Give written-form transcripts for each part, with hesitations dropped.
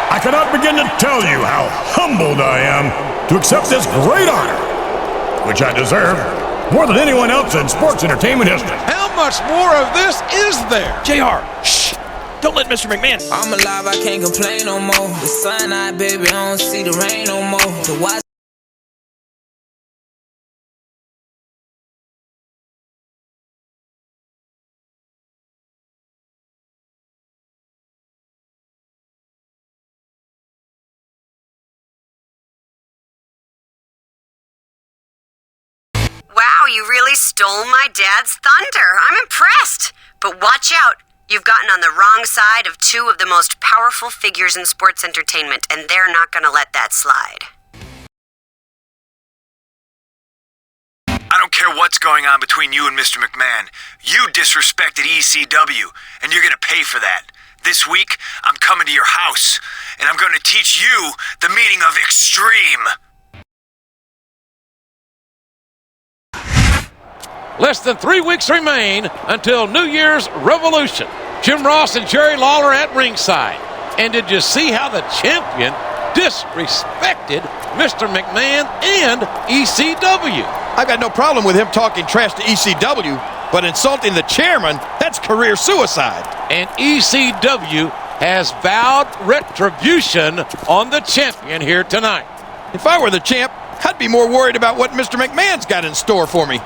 I cannot begin to tell you how humbled I am to accept this great honor, which I deserve more than anyone else in sports entertainment history. How much more of this is there? JR, shh! Don't let Mr. McMahon. I'm alive, I can't complain no more. The sun out, baby, I don't see the rain no more. The watch. Wow, you really stole my dad's thunder. I'm impressed. But watch out. You've gotten on the wrong side of two of the most powerful figures in sports entertainment, and they're not going to let that slide. I don't care what's going on between you and Mr. McMahon. You disrespected E.C.W, and you're going to pay for that. This week, I'm coming to your house, and I'm going to teach you the meaning of extreme. Less than 3 weeks remain until New Year's Revolution. Jim Ross and Jerry Lawler at ringside. And did you see how the champion disrespected Mr. McMahon and E.C.W? I've got no problem with him talking trash to E.C.W, but insulting the chairman, that's career suicide. And E.C.W has vowed retribution on the champion here tonight. If I were the champ, I'd be more worried about what Mr. McMahon's got in store for me.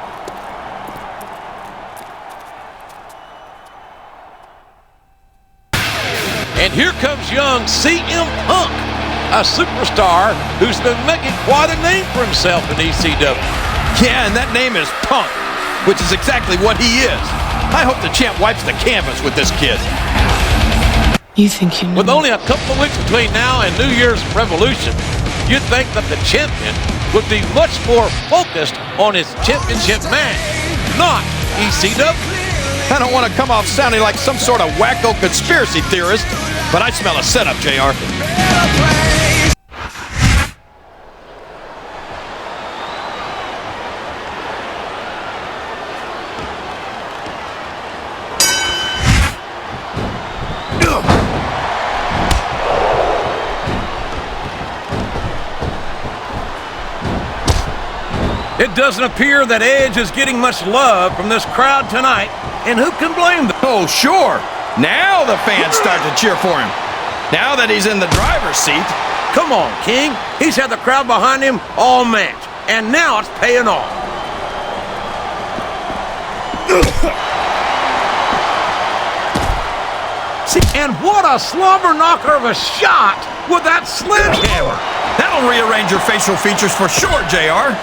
And here comes young CM Punk, a superstar who's been making quite a name for himself in E.C.W. Yeah, and that name is Punk, which is exactly what he is. I hope the champ wipes the canvas with this kid. You think you know? With only a couple of weeks between now and New Year's Revolution, you'd think that the champion would be much more focused on his championship match, not E.C.W. I don't want to come off sounding like some sort of wacko conspiracy theorist, but I smell a setup, JR. It doesn't appear that Edge is getting much love from this crowd tonight, and who can blame them? Oh, sure. Now the fans start to cheer for him. Now that he's in the driver's seat. Come on, King. He's had the crowd behind him all match, and now it's paying off. See, and what a slobber knocker of a shot with that sledgehammer. That'll rearrange your facial features for sure, JR.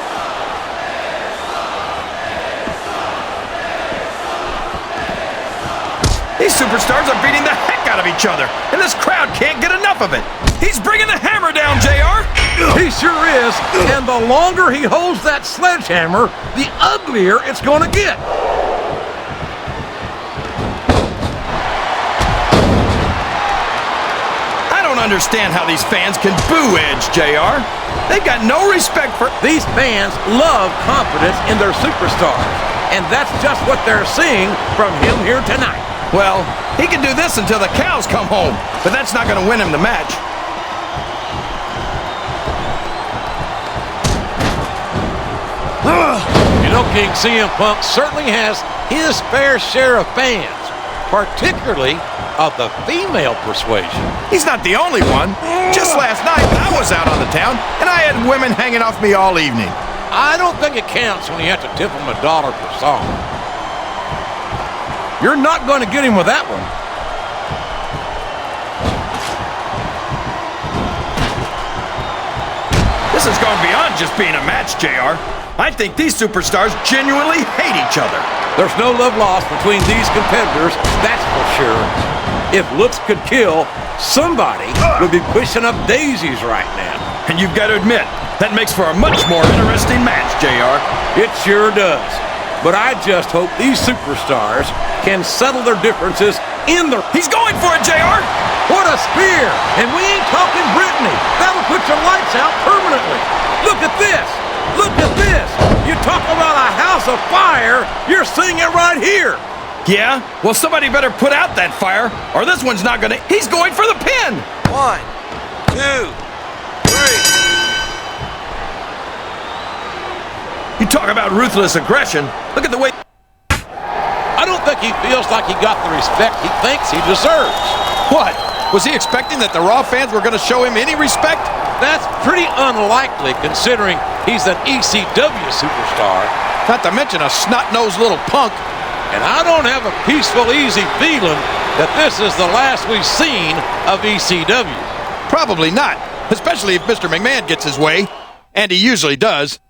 These superstars are beating the heck out of each other, and this crowd can't get enough of it. He's bringing the hammer down, JR. He sure is, and the longer he holds that sledgehammer, the uglier it's going to get. I don't understand how these fans can boo Edge, JR. They've got no respect for... These fans love confidence in their superstars, and that's just what they're seeing from him here tonight. Well, he can do this until the cows come home, but that's not going to win him the match. You know, King, CM Punk certainly has his fair share of fans, particularly of the female persuasion. He's not the only one. Just last night, I was out on the town, and I had women hanging off me all evening. I don't think it counts when you have to tip them $1 per song. You're not going to get him with that one. This has gone beyond just being a match, JR. I think these superstars genuinely hate each other. There's no love lost between these competitors, that's for sure. If looks could kill, somebody would be pushing up daisies right now. And you've got to admit, that makes for a much more interesting match, JR. It sure does. But I just hope these superstars can settle their differences in the... He's going for it, JR! What a spear! And we ain't talking Brittany. That'll put your lights out permanently. Look at this! Look at this! You talk about a house of fire, you're seeing it right here. Yeah? Well, somebody better put out that fire, or this one's not gonna... He's going for the pin! 1, You talk about ruthless aggression. Look at the way... I don't think he feels like he got the respect he thinks he deserves. What? Was he expecting that the Raw fans were going to show him any respect? That's pretty unlikely considering he's an E.C.W. superstar. Not to mention a snot-nosed little punk. And I don't have a peaceful, easy feeling that this is the last we've seen of E.C.W. Probably not, especially if Mr. McMahon gets his way, and he usually does.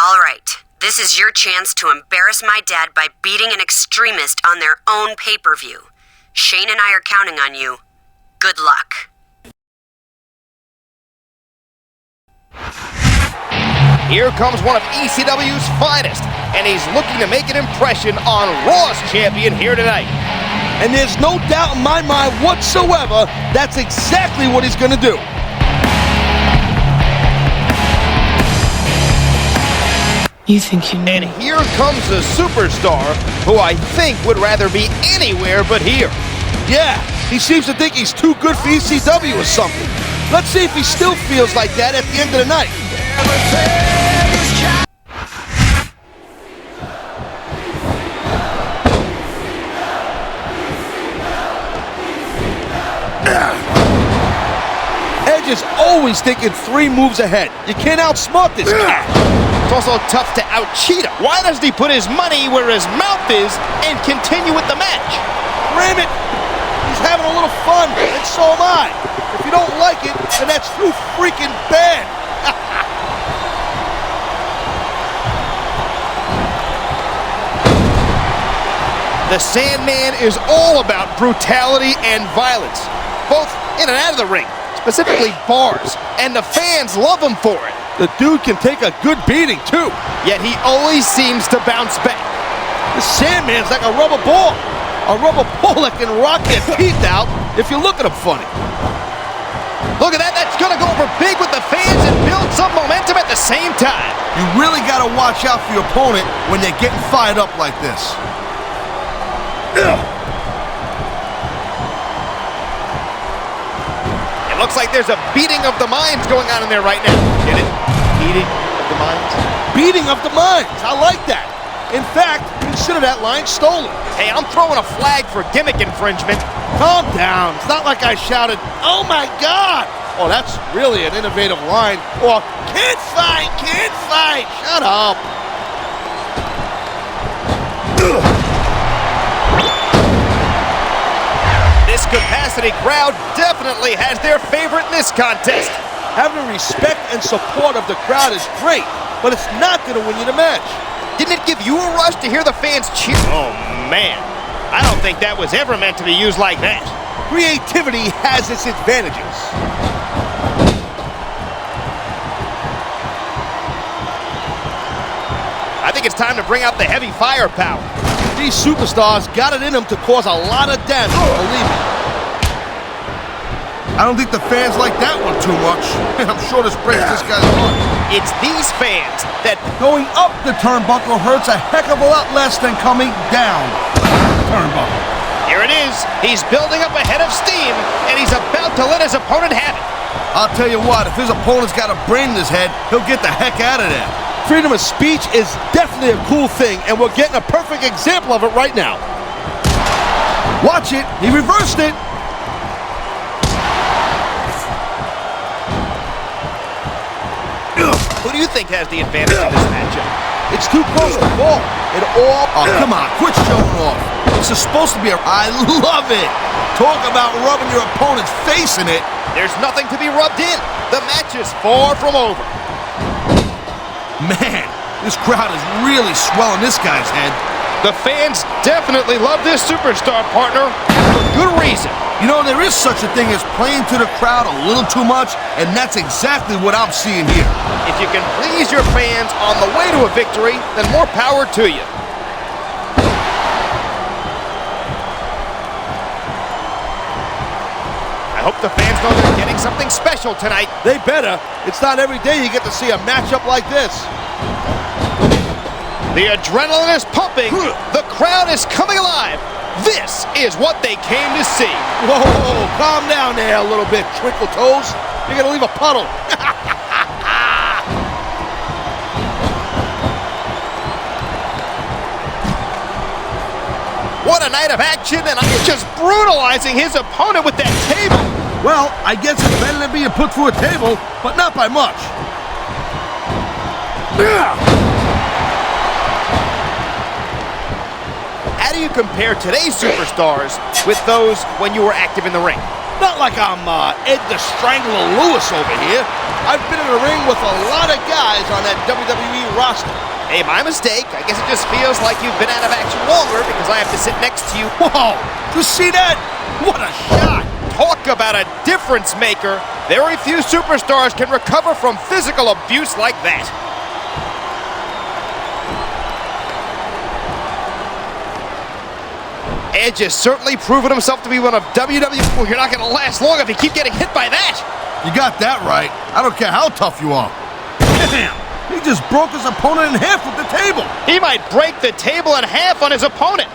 All right, this is your chance to embarrass my dad by beating an extremist on their own pay-per-view. Shane and I are counting on you. Good luck. Here comes one of ECW's finest, and he's looking to make an impression on Raw's champion here tonight. And there's no doubt in my mind whatsoever that's exactly what he's going to do. You think you know. And here comes the superstar, who I think would rather be anywhere but here. Yeah, he seems to think he's too good for E.C.W. or something. Let's see if he still feels like that at the end of the night. Edge is always thinking 3 moves ahead. You can't outsmart this cat. It's also tough to out-cheat him. Why doesn't he put his money where his mouth is and continue with the match? Ram it! He's having a little fun, and so am I. If you don't like it, then that's too freaking bad. The Sandman is all about brutality and violence, both in and out of the ring, specifically bars, and the fans love him for it. The dude can take a good beating, too. Yet he always seems to bounce back. The Sandman's like a rubber ball. A rubber ball that can rock your teeth out if you look at him funny. Look at that. That's going to go over big with the fans and build some momentum at the same time. You really got to watch out for your opponent when they're getting fired up like this. Looks like there's a beating of the minds going on in there right now. Get it? Beating of the minds? Beating of the minds. I like that. In fact, consider that line stolen. Hey, I'm throwing a flag for gimmick infringement. Calm down. It's not like I shouted, "Oh my God!" Oh, that's really an innovative line. Or, "Can't fight, can't fight." Shut up. This capacity crowd definitely has their favorite in this contest. Having respect and support of the crowd is great, but it's not going to win you the match. Didn't it give you a rush to hear the fans cheer? Oh, man. I don't think that was ever meant to be used like that. Creativity has its advantages. I think it's time to bring out the heavy firepower. These superstars got it in them to cause a lot of damage, believe me. I don't think the fans like that one too much. I'm sure this breaks this guy's heart. It's these fans that... Going up the turnbuckle hurts a heck of a lot less than coming down the turnbuckle. Here it is. He's building up a head of steam, and he's about to let his opponent have it. I'll tell you what, if his opponent's got a brain in his head, he'll get the heck out of there. Freedom of speech is definitely a cool thing, and we're getting a perfect example of it right now. Watch it. He reversed it. Who do you think has the advantage in this matchup? It's too close to ball. It all... Oh, come on. Quit showing off. This is supposed to be a... I love it. Talk about rubbing your opponent's face in it. There's nothing to be rubbed in. The match is far from over. Man, this crowd is really swelling this guy's head. The fans definitely love this superstar, partner, for good reason. You know, there is such a thing as playing to the crowd a little too much, and that's exactly what I'm seeing here. If you can please your fans on the way to a victory, then more power to you. I hope the fans know they're getting something special tonight. They better. It's not every day you get to see a matchup like this. The adrenaline is pumping. The crowd is coming alive. This is what they came to see. Whoa, calm down there a little bit, Twinkle Toes. You're gonna leave a puddle. What a night of action, and I'm just brutalizing his opponent with that table. Well, I guess it's better than being put through a table, but not by much. How do you compare today's superstars with those when you were active in the ring? Not like I'm Ed the Strangler Lewis over here. I've been in the ring with a lot of guys on that WWE roster. Hey, my mistake. I guess it just feels like you've been out of action longer because I have to sit next to you. Whoa! Just see that? What a shot! Talk about a difference maker. Very few superstars can recover from physical abuse like that. Edge has certainly proven himself to be one of WWE. Well, you're not going to last long if you keep getting hit by that. You got that right. I don't care how tough you are. Damn! He just broke his opponent in half with the table. He might break the table in half on his opponent.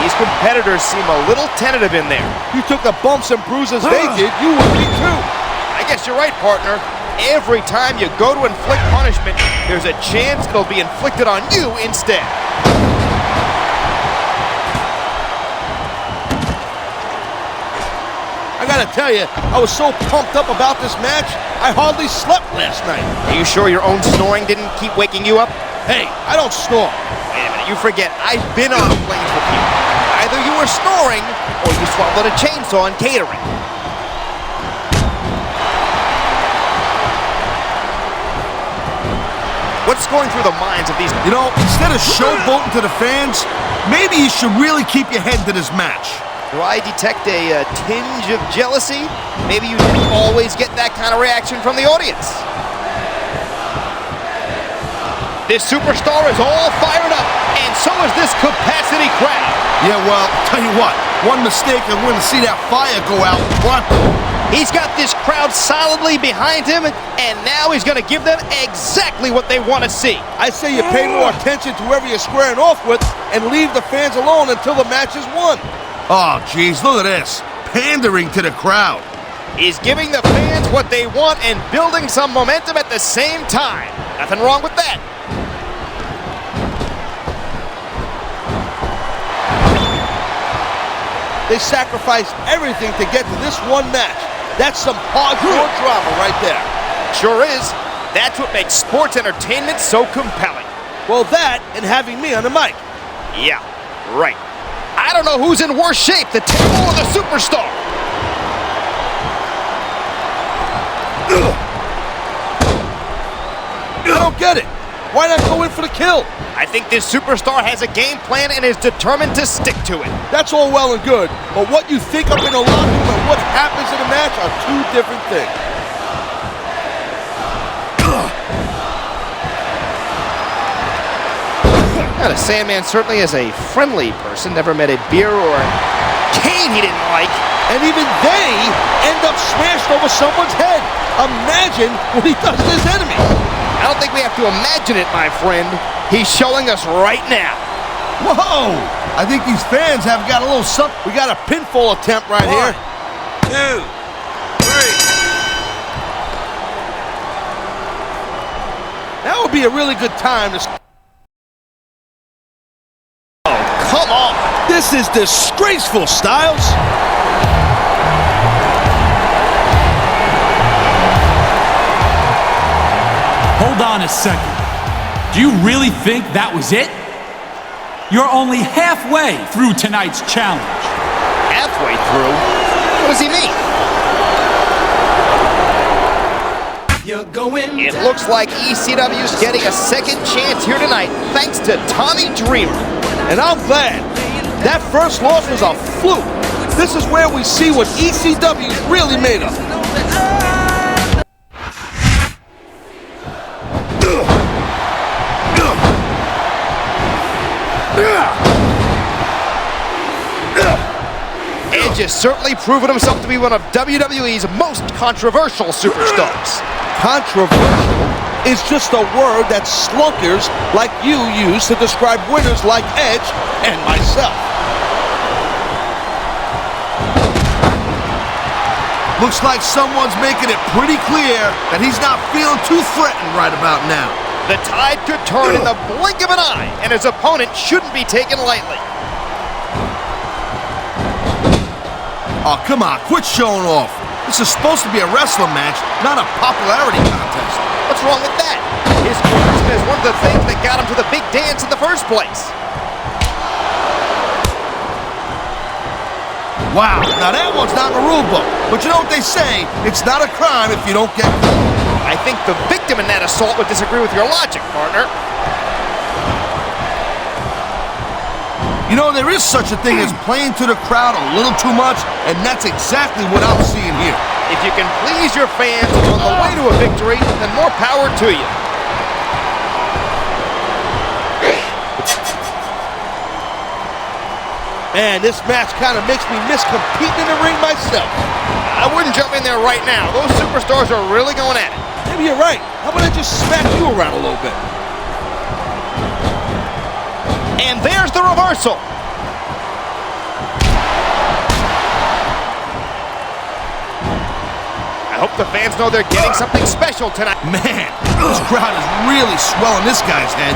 These competitors seem a little tentative in there. You took the bumps and bruises they did, you would be too. I guess you're right, partner. Every time you go to inflict punishment, there's a chance it'll be inflicted on you instead. I gotta tell you, I was so pumped up about this match, I hardly slept last night. Are you sure your own snoring didn't keep waking you up? Hey, I don't snore. Wait a minute, you forget, I've been on planes with you. Either you were snoring, or you swallowed a chainsaw in catering. What's going through the minds of these... You know, instead of showboating to the fans, maybe you should really keep your head to this match. Do I detect a tinge of jealousy? Maybe you didn't always get that kind of reaction from the audience. This superstar is all fired up, and so is this capacity crowd. Yeah, well, tell you what, one mistake and we're going to see that fire go out. What? He's got this crowd solidly behind him, and now he's going to give them exactly what they want to see. I say you pay more attention to whoever you're squaring off with and leave the fans alone until the match is won. Oh, geez, look at this. Pandering to the crowd. He's giving the fans what they want and building some momentum at the same time. Nothing wrong with that. They sacrificed everything to get to this one match. That's some hardcore drama right there. Sure is. That's what makes sports entertainment so compelling. Well, that and having me on the mic. Yeah, right. I don't know who's in worse shape, the Temple or the Superstar. I don't get it. Why not go in for the kill? I think this Superstar has a game plan and is determined to stick to it. That's all well and good, but what you think up in the locker room and what happens in a match are two different things. Now, the Sandman certainly is a friendly person. Never met a beer or a cane he didn't like. And even they end up smashed over someone's head. Imagine what he does to his enemy. I don't think we have to imagine it, my friend. He's showing us right now. Whoa! I think these fans have got a little something. We got a pinfall attempt right here. 1, 2, 3. That would be a really good time to... Oh, come on! This is disgraceful, Styles. Hold on a second. Do you really think that was it? You're only halfway through tonight's challenge. Halfway through? What does he mean? It looks like E.C.W's getting a second chance here tonight, thanks to Tommy Dreamer. And I'm glad. That first loss was a fluke. This is where we see what E.C.W is really made of. Edge has certainly proven himself to be one of WWE's most controversial superstars. Controversial is just a word that slunkers like you use to describe winners like Edge and myself. Looks like someone's making it pretty clear that he's not feeling too threatened right about now. The tide could turn in the blink of an eye, and his opponent shouldn't be taken lightly. Oh, come on, quit showing off. This is supposed to be a wrestling match, not a popularity contest. What's wrong with that? His charisma is one of the things that got him to the big dance in the first place. Wow, now that one's not in the rule book. But you know what they say, it's not a crime if you don't get caught. I think the victim in that assault would disagree with your logic, partner. You know, there is such a thing as playing to the crowd a little too much, and that's exactly what I'm seeing here. If you can please your fans on the way to a victory, then more power to you. Man, this match kind of makes me miss competing in the ring myself. I wouldn't jump in there right now. Those superstars are really going at it. Maybe you're right. How about I just smack you around a little bit? And there's the reversal. I hope the fans know they're getting something special tonight. Man, this crowd is really swelling this guy's head.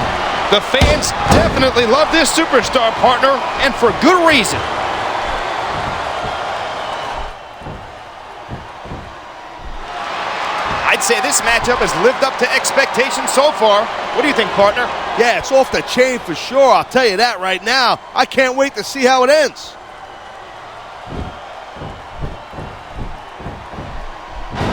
The fans definitely love this superstar, partner, and for good reason. I'd say this matchup has lived up to expectations so far. What do you think, partner? Yeah, it's off the chain for sure, I'll tell you that right now. I can't wait to see how it ends.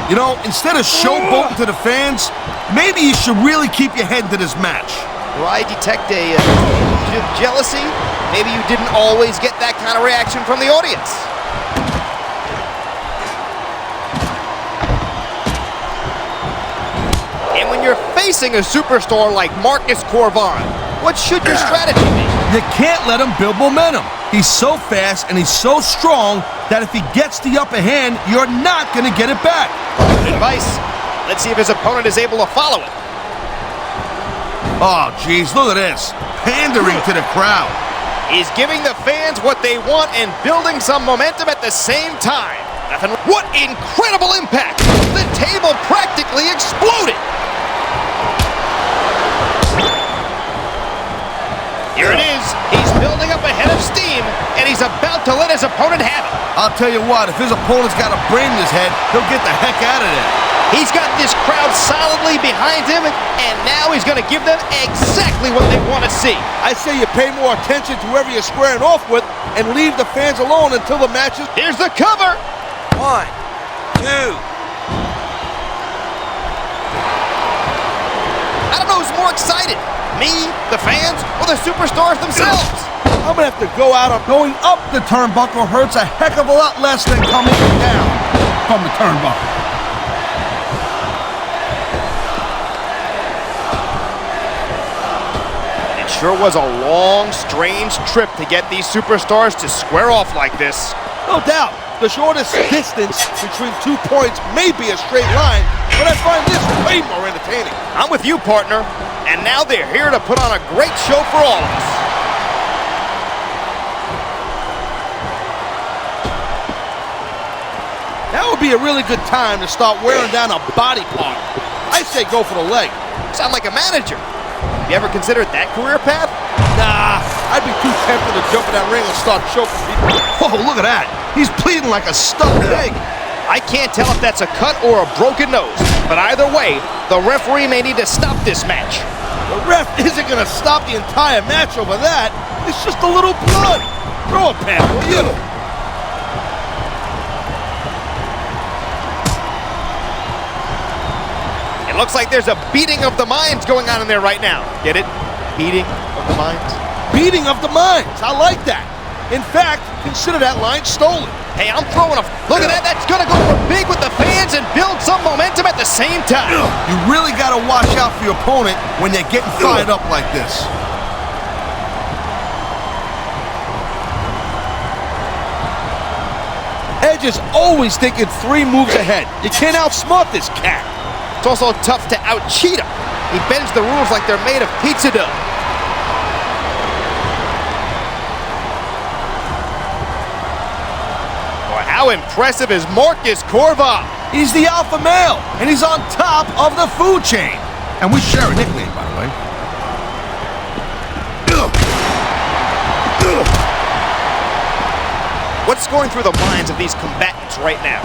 You know, instead of showboating to the fans, maybe you should really keep your head to this match. Do I detect a tinge of jealousy? Maybe you didn't always get that kind of reaction from the audience. And when you're facing a superstar like Marcus Corvon, what should your strategy be? You can't let him build momentum. He's so fast and he's so strong that if he gets the upper hand, you're not going to get it back. Good advice. Let's see if his opponent is able to follow it. Oh, geez, look at this. Pandering to the crowd. He's giving the fans what they want and building some momentum at the same time. What incredible impact! The table practically exploded! Here it is. He's building up a head of steam, and he's about to let his opponent have it. I'll tell you what, if his opponent's got a brain in his head, he'll get the heck out of there. He's got this crowd solidly behind him, and now he's going to give them exactly what they want to see. I say you pay more attention to whoever you're squaring off with and leave the fans alone until the match is... Here's the cover. 1, 2. I don't know who's more excited, me, the fans, or the superstars themselves. I'm going to have to go out. Going up the turnbuckle hurts a heck of a lot less than coming down from the turnbuckle. It sure was a long, strange trip to get these superstars to square off like this. No doubt. The shortest distance between 2 points may be a straight line, but I find this way more entertaining. I'm with you, partner. And now they're here to put on a great show for all of us. That would be a really good time to start wearing down a body part. I say go for the leg. Sound like a manager. You ever considered that career path? Nah, I'd be too tempted to jump in that ring and start choking people. Oh, look at that. He's bleeding like a stuffed pig. I can't tell if that's a cut or a broken nose, but either way, the referee may need to stop this match. The ref isn't going to stop the entire match over that. It's just a little blood. Throw a pad, will you? It looks like there's a beating of the minds going on in there right now. Get it? Beating of the minds? Beating of the minds. I like that. In fact, consider that line stolen. Hey, I'm throwing a... Look at that. That's going to go over big with the fans and build some momentum at the same time. You really got to watch out for your opponent when they're getting fired up like this. Edge is always thinking 3 moves ahead. You can't outsmart this cat. It's also tough to out-cheat him. He bends the rules like they're made of pizza dough. How impressive is Marcus Corva? He's the alpha male, and he's on top of the food chain. And we share a nickname, by the way. What's going through the minds of these combatants right now?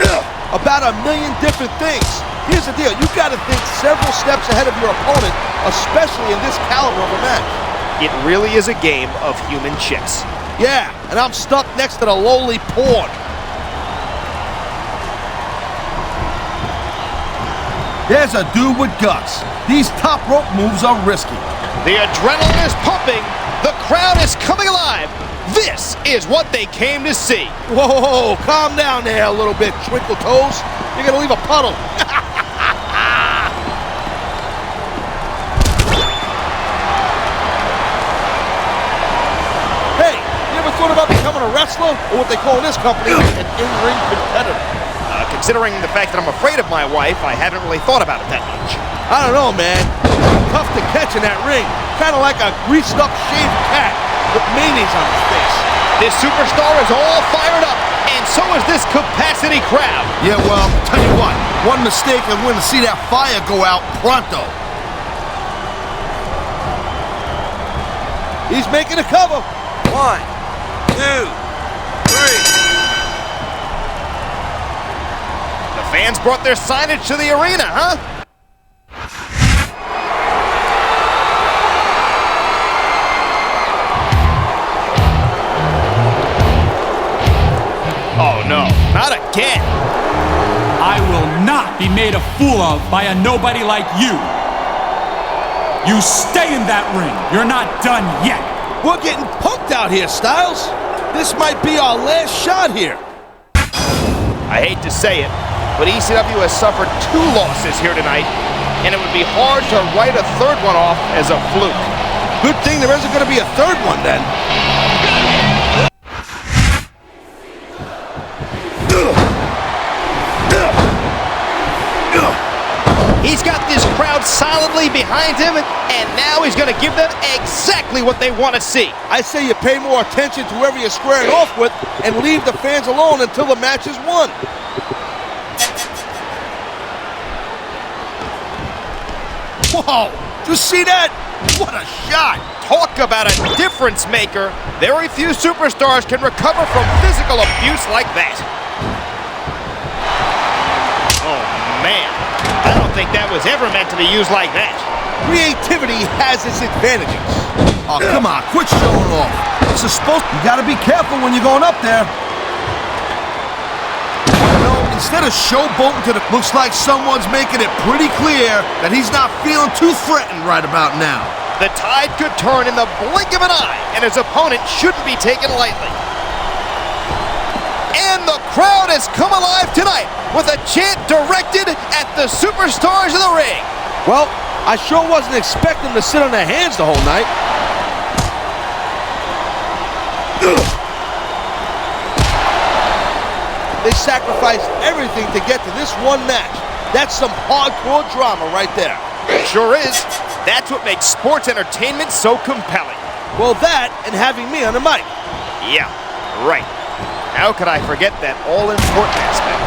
About a million different things. Here's the deal. You've got to think several steps ahead of your opponent, especially in this caliber of a match. It really is a game of human chess. Yeah, and I'm stuck next to the lowly pawn. There's a dude with guts. These top rope moves are risky. The adrenaline is pumping. The crowd is coming alive. This is what they came to see. Whoa, calm down there a little bit, Twinkle Toes. You're gonna leave a puddle. Hey, you ever thought about becoming a wrestler, or what they call in this company, an in-ring competitor? Considering the fact that I'm afraid of my wife, I haven't really thought about it that much. I don't know, man. Tough to catch in that ring. Kind of like a greased-up shaved cat with mayonnaise on his face. This superstar is all fired up, and so is this capacity crowd. Yeah, well, tell you what. One mistake and we're going to see that fire go out pronto. He's making a cover. 1, 2, 3. Fans brought their signage to the arena, huh? Oh no, not again. I will not be made a fool of by a nobody like you. You stay in that ring. You're not done yet. We're getting punked out here, Styles. This might be our last shot here. I hate to say it, but E.C.W has suffered 2 losses here tonight, and it would be hard to write a 3rd one off as a fluke. Good thing there isn't going to be a 3rd one then. He's got this crowd solidly behind him, and now he's going to give them exactly what they want to see. I say you pay more attention to whoever you're squaring off with and leave the fans alone until the match is won. Whoa! Did you see that? What a shot! Talk about a difference maker. Very few superstars can recover from physical abuse like that. Oh, man. I don't think that was ever meant to be used like that. Creativity has its advantages. Oh, come on, quit showing off. This is supposed to... You gotta be careful when you're going up there. Instead of showboating to the... Looks like someone's making it pretty clear that he's not feeling too threatened right about now. The tide could turn in the blink of an eye, and his opponent shouldn't be taken lightly. And the crowd has come alive tonight with a chant directed at the superstars of the ring. Well, I sure wasn't expecting them to sit on their hands the whole night. They sacrificed everything to get to this one match. That's some hardcore drama right there. It sure is. That's what makes sports entertainment so compelling. Well, that and having me on the mic. Yeah, right. How could I forget that all-important aspect?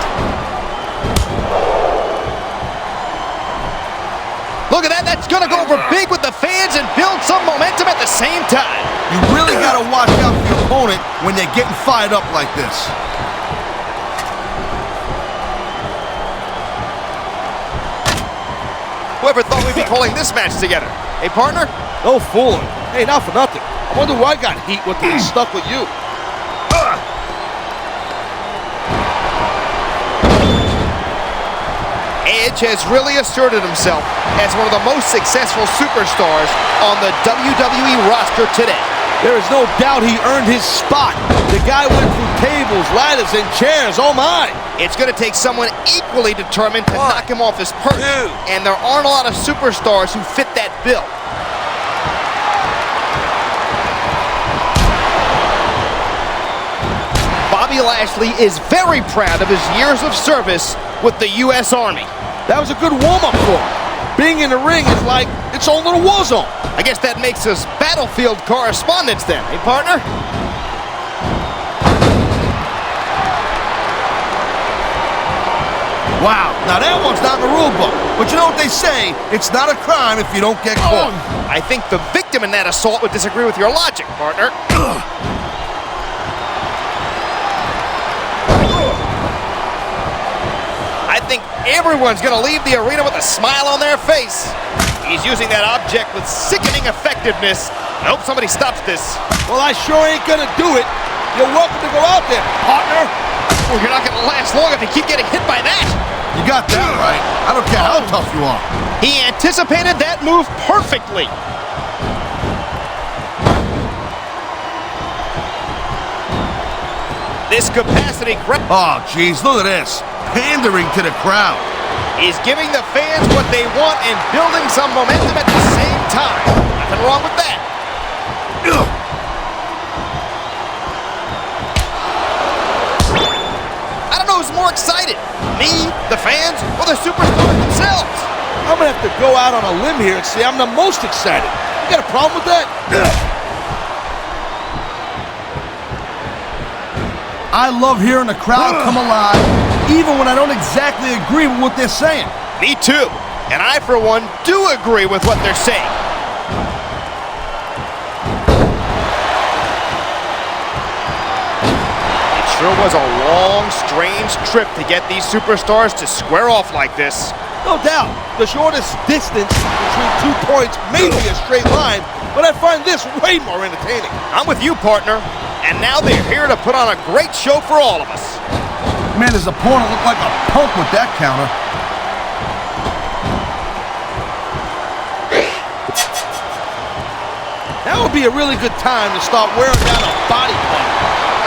Look at that. That's going to go over big with the fans and build some momentum at the same time. You really got to watch out for your opponent when they're getting fired up like this. Whoever thought we'd be pulling this match together? Hey, partner? No fooling. Hey, not for nothing. I wonder why I got heat with it stuck with you. Edge has really asserted himself as one of the most successful superstars on the WWE roster today. There is no doubt he earned his spot. The guy went through tables, ladders, and chairs. Oh, my. It's going to take someone equally determined to knock him off his perch. And there aren't a lot of superstars who fit that bill. Bobby Lashley is very proud of his years of service with the U.S. Army. That was a good warm-up for him. Being in the ring is like its own little war zone. I guess that makes us battlefield correspondents then, hey, partner? Wow, now that one's not in the rule book. But you know what they say, it's not a crime if you don't get caught. I think the victim in that assault would disagree with your logic, partner. I think everyone's gonna leave the arena with a smile on their face. He's using that object with sickening effectiveness. I hope somebody stops this. Well, I sure ain't gonna do it. You're welcome to go out there, partner. Well, you're not gonna last long if you keep getting hit by that. You got that right. I don't care how tough you are. He anticipated that move perfectly. This capacity... Oh, geez, look at this. Pandering to the crowd. He's giving the fans what they want and building some momentum at the same time. Nothing wrong with that. I don't know who's more excited. Me, the fans, or the superstars themselves. I'm gonna have to go out on a limb here and say I'm the most excited. You got a problem with that? I love hearing the crowd come alive, even when I don't exactly agree with what they're saying. Me too. And I, for one, do agree with what they're saying. It sure was a long, strange trip to get these superstars to square off like this. No doubt. The shortest distance between 2 points may be a straight line, but I find this way more entertaining. I'm with you, partner. And now they're here to put on a great show for all of us. Man, his opponent looked like a punk with that counter. That would be a really good time to start wearing down a body part.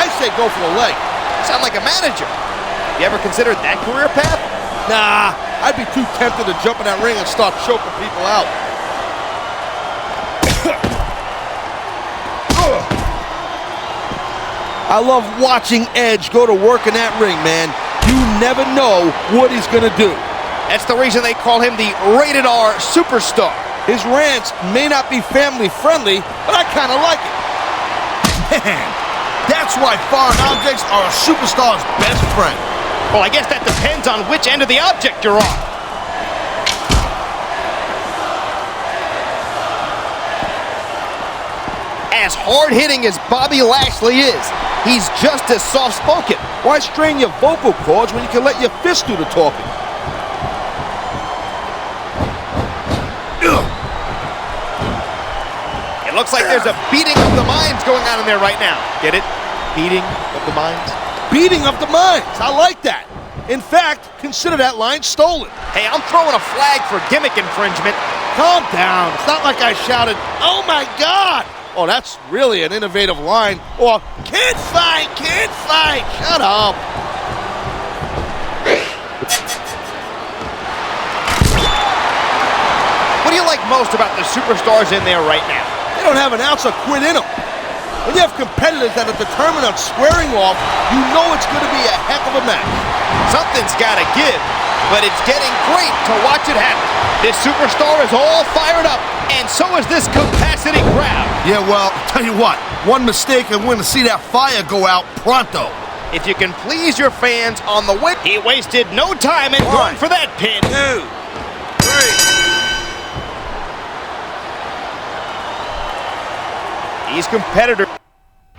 I say go for a leg. Sound like a manager. You ever considered that career path? Nah, I'd be too tempted to jump in that ring and start choking people out. I love watching Edge go to work in that ring, man. You never know what he's gonna do. That's the reason they call him the rated R superstar. His rants may not be family friendly, but I kind of like it. Man, that's why foreign objects are a superstar's best friend. Well, I guess that depends on which end of the object you're on. As hard-hitting as Bobby Lashley is, he's just as soft-spoken. Why strain your vocal cords when you can let your fist do the talking? It looks like there's a beating of the minds going on in there right now. Get it? Beating of the minds? Beating of the minds. I like that. In fact, consider that line stolen. Hey, I'm throwing a flag for gimmick infringement. Calm down. It's not like I shouted, "Oh my God!" Oh, that's really an innovative line. Or, "Can't fight, can't fight." Shut up. What do you like most about the superstars in there right now? They don't have an ounce of quit in them. When you have competitors that are determined on squaring off, you know it's going to be a heck of a match. Something's got to give, but it's getting great to watch it happen. This superstar is all fired up, and so is this capacity crowd. Yeah, well, tell you what, one mistake and we're going to see that fire go out pronto. If you can please your fans on the win, he wasted no time in going for that pin. 2, 3. These competitors.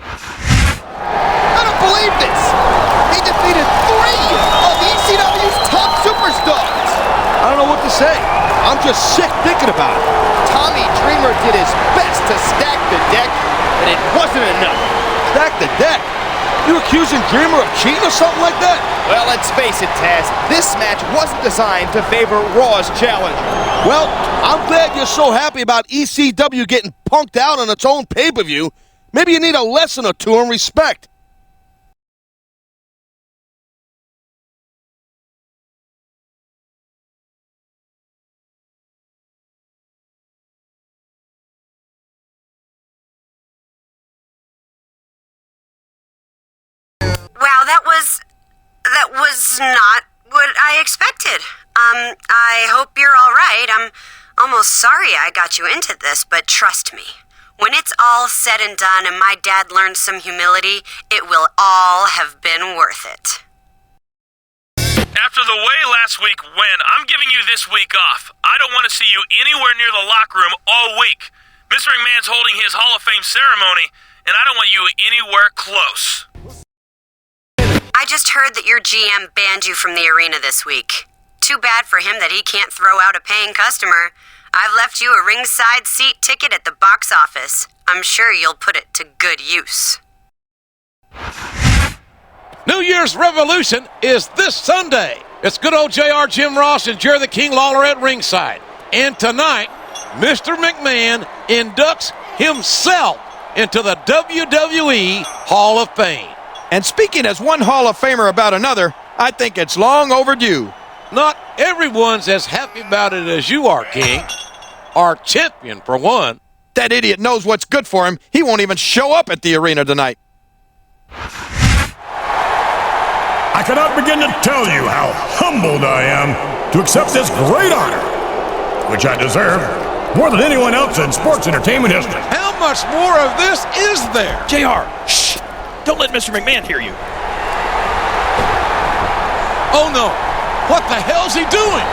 I don't believe this. He defeated 3 of ECW's top superstars. I don't know what to say. I'm just sick thinking about it. Tommy Dreamer did his best to stack the deck, and it wasn't enough. Stack the deck? You accusing Dreamer of cheating or something like that? Well, let's face it, Taz. This match wasn't designed to favor Raw's challenger. Well, I'm glad you're so happy about E.C.W. getting punked out on its own pay-per-view. Maybe you need a lesson or two in respect. Wow, that was not what I expected. I hope you're all right. I'm almost sorry I got you into this, but trust me, when it's all said and done and my dad learns some humility, it will all have been worth it. After the way last week went, I'm giving you this week off. I don't want to see you anywhere near the locker room all week. Mr. McMahon's holding his Hall of Fame ceremony, and I don't want you anywhere close. I just heard that your GM banned you from the arena this week. Too bad for him that he can't throw out a paying customer. I've left you a ringside seat ticket at the box office. I'm sure you'll put it to good use. New Year's Revolution is this Sunday. It's good old JR, Jim Ross, and Jerry the King Lawler at ringside. And tonight, Mr. McMahon inducts himself into the WWE Hall of Fame. And speaking as one Hall of Famer about another, I think it's long overdue. Not everyone's as happy about it as you are, King. Our champion, for one. That idiot knows what's good for him. He won't even show up at the arena tonight. I cannot begin to tell you how humbled I am to accept this great honor, which I deserve more than anyone else in sports entertainment history. How much more of this is there? JR, shh! Don't let Mr. McMahon hear you. Oh no! What the hell's he doing?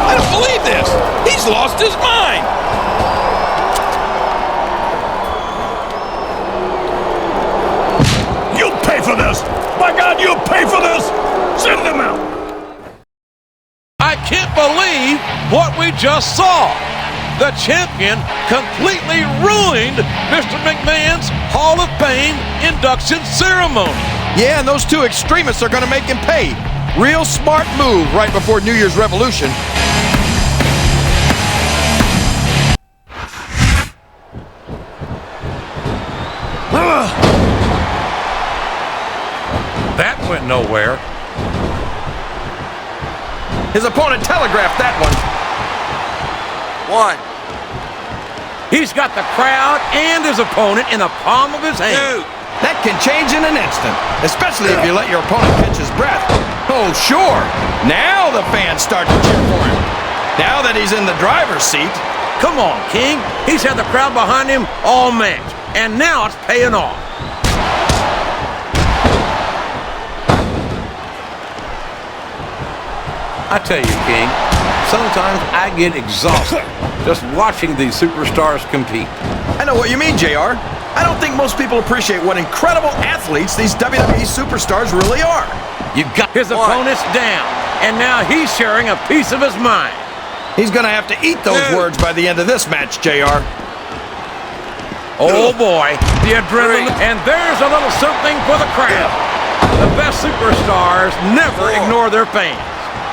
I don't believe this! He's lost his mind! You'll pay for this! My God, you'll pay for this! Send them out! I can't believe what we just saw. The champion completely ruined Mr. McMahon's Hall of Fame induction ceremony. Yeah, and those two extremists are going to make him pay. Real smart move right before New Year's Revolution. That went nowhere. His opponent telegraphed that one. 1. He's got the crowd and his opponent in the palm of his hand. 2. That can change in an instant, especially if you let your opponent catch his breath. Oh, sure. Now the fans start to cheer for him. Now that he's in the driver's seat. Come on, King. He's had the crowd behind him all match, and now it's paying off. I tell you, King, sometimes I get exhausted just watching these superstars compete. I know what you mean, JR. I don't think most people appreciate what incredible athletes these WWE superstars really are. You got his opponents down, and now he's sharing a piece of his mind. He's going to have to eat those words by the end of this match, JR. Oh, boy, the adrenaline. And there's a little something for the crowd. The best superstars never ignore their fans.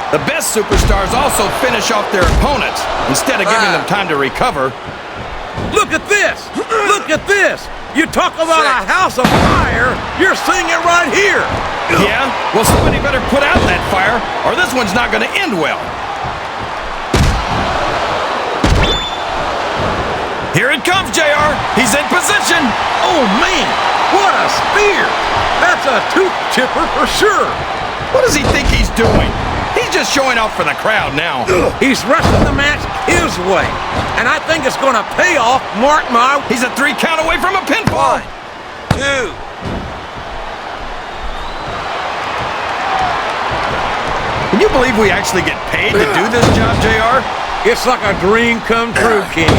The best superstars also finish off their opponents instead of giving them time to recover. Look at this! Look at this! You talk about a house of fire, you're seeing it right here! Yeah? Well, somebody better put out that fire, or this one's not going to end well. Here it comes, JR. He's in position. Oh, man! What a spear! That's a tooth chipper for sure! What does he think he's doing? He's just showing off for the crowd now. He's wrestling the match his way. And I think it's going to pay off, mark my... He's a 3 count away from a pinfall. 1, 2. Can you believe we actually get paid to do this job, JR? It's like a dream come true, King.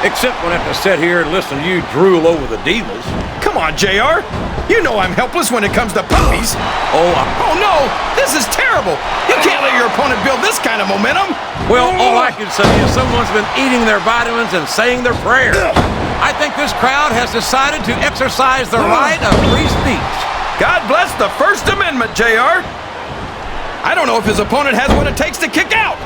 Except when I have to sit here and listen to you drool over the divas. Come on, JR. You know I'm helpless when it comes to puppies. Oh no, this is terrible. You can't let your opponent build this kind of momentum. Well, all I can say is someone's been eating their vitamins and saying their prayers. I think this crowd has decided to exercise the right of free speech. God bless the First Amendment, JR. I don't know if his opponent has what it takes to kick out.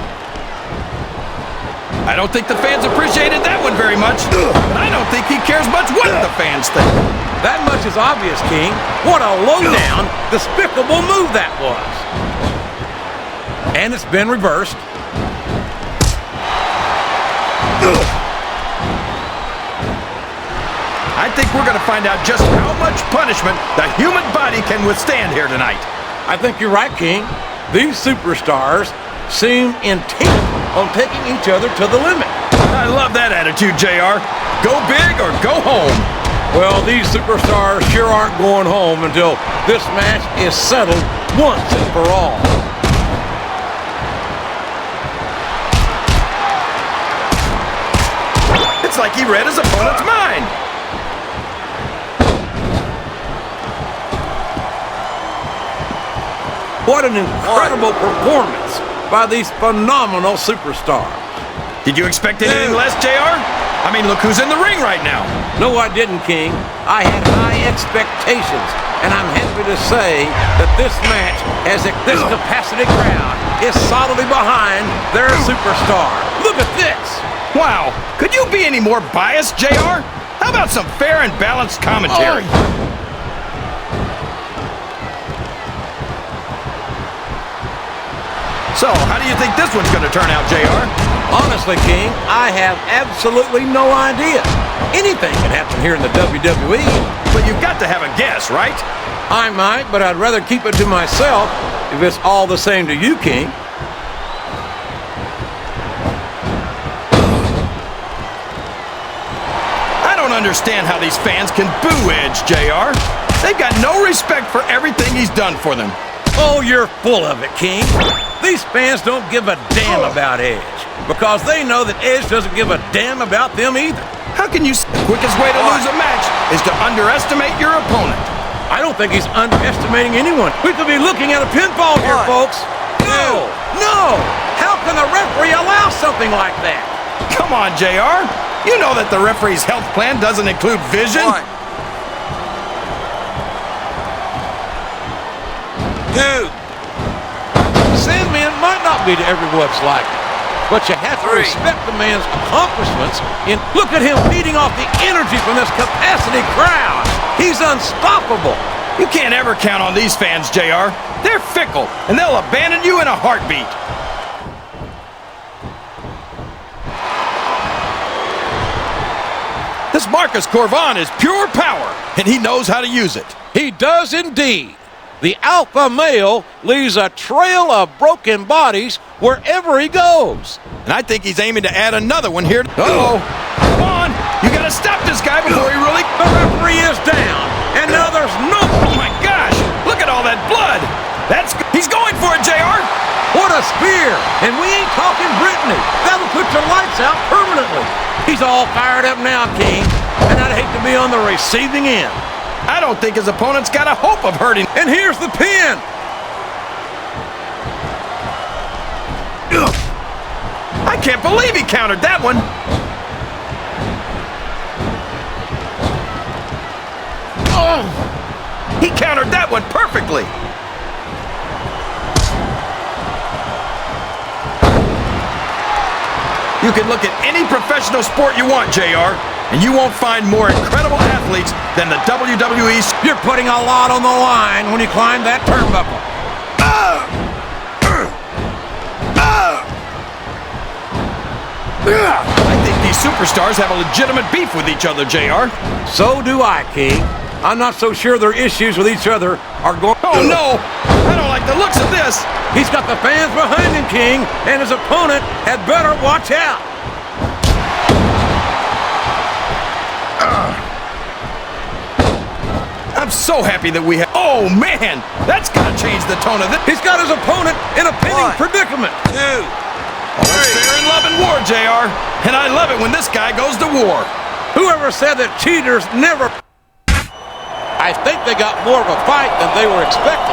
I don't think the fans appreciated that one very much, and I don't think he cares much what the fans think. That much is obvious, King. What a low-down, despicable move that was. And it's been reversed. I think we're going to find out just how much punishment the human body can withstand here tonight. I think you're right, King. These superstars seem intent on taking each other to the limit. I love that attitude, JR. Go big or go home. Well, these superstars sure aren't going home until this match is settled once and for all. It's like he read his opponent's mind. What an incredible performance by these phenomenal superstars. Did you expect anything less, JR? I mean, look who's in the ring right now. No, I didn't, King. I had high expectations, and I'm happy to say that this match, as this capacity crowd, is solidly behind their superstar. Look at this. Wow. Could you be any more biased, JR? How about some fair and balanced commentary? So, how do you think this one's going to turn out, JR? Honestly, King, I have absolutely no idea. Anything can happen here in the WWE. But you've got to have a guess, right? I might, but I'd rather keep it to myself if it's all the same to you, King. I don't understand how these fans can boo Edge, JR. They've got no respect for everything he's done for them. Oh, you're full of it, King. These fans don't give a damn about Edge because they know that Edge doesn't give a damn about them either. How can you... The quickest way to lose a match is to underestimate your opponent. I don't think he's underestimating anyone. We could be looking at a pinfall here, folks. No! No! How can the referee allow something like that? Come on, JR. You know that the referee's health plan doesn't include vision. Dude, Sandman might not be to everyone's liking, but you have to respect the man's accomplishments. Look at him feeding off the energy from this capacity crowd. He's unstoppable. You can't ever count on these fans, JR. They're fickle, and they'll abandon you in a heartbeat. This Marcus Corvon is pure power, and he knows how to use it. He does indeed. The alpha male leaves a trail of broken bodies wherever he goes. And I think he's aiming to add another one here. Uh-oh. Come on. You got to stop this guy before he really... The referee is down, and now there's no... Oh, my gosh. Look at all that blood. He's going for it, JR. What a spear! And we ain't talking Brittany. That'll put your lights out permanently. He's all fired up now, King, and I'd hate to be on the receiving end. I don't think his opponent's got a hope of hurting. And here's the pin. I can't believe he countered that one. Oh, he countered that one perfectly. You can look at any professional sport you want, JR, and you won't find more incredible athletes than the WWE. You're putting a lot on the line when you climb that turnbuckle. I think these superstars have a legitimate beef with each other, JR. So do I, King. I'm not so sure their issues with each other are going... Oh, no! I don't like the looks of this! He's got the fans behind him, King, and his opponent had better watch out. I'm so happy that we have... Oh, man! That's gonna change the tone of this. He's got his opponent in a pinning predicament. It's fair in love and war, JR. And I love it when this guy goes to war. Whoever said that cheaters never... I think they got more of a fight than they were expecting.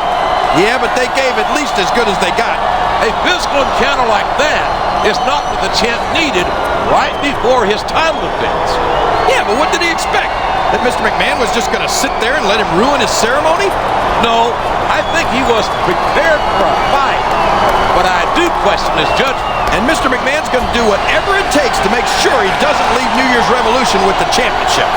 Yeah, but they gave at least as good as they got. A physical encounter like that is not what the champ needed right before his title defense. Yeah, but what did he expect? That Mr. McMahon was just going to sit there and let him ruin his ceremony? No, I think he was prepared for a fight. But I do question his judgment. And Mr. McMahon's going to do whatever it takes to make sure he doesn't leave New Year's Revolution with the championship.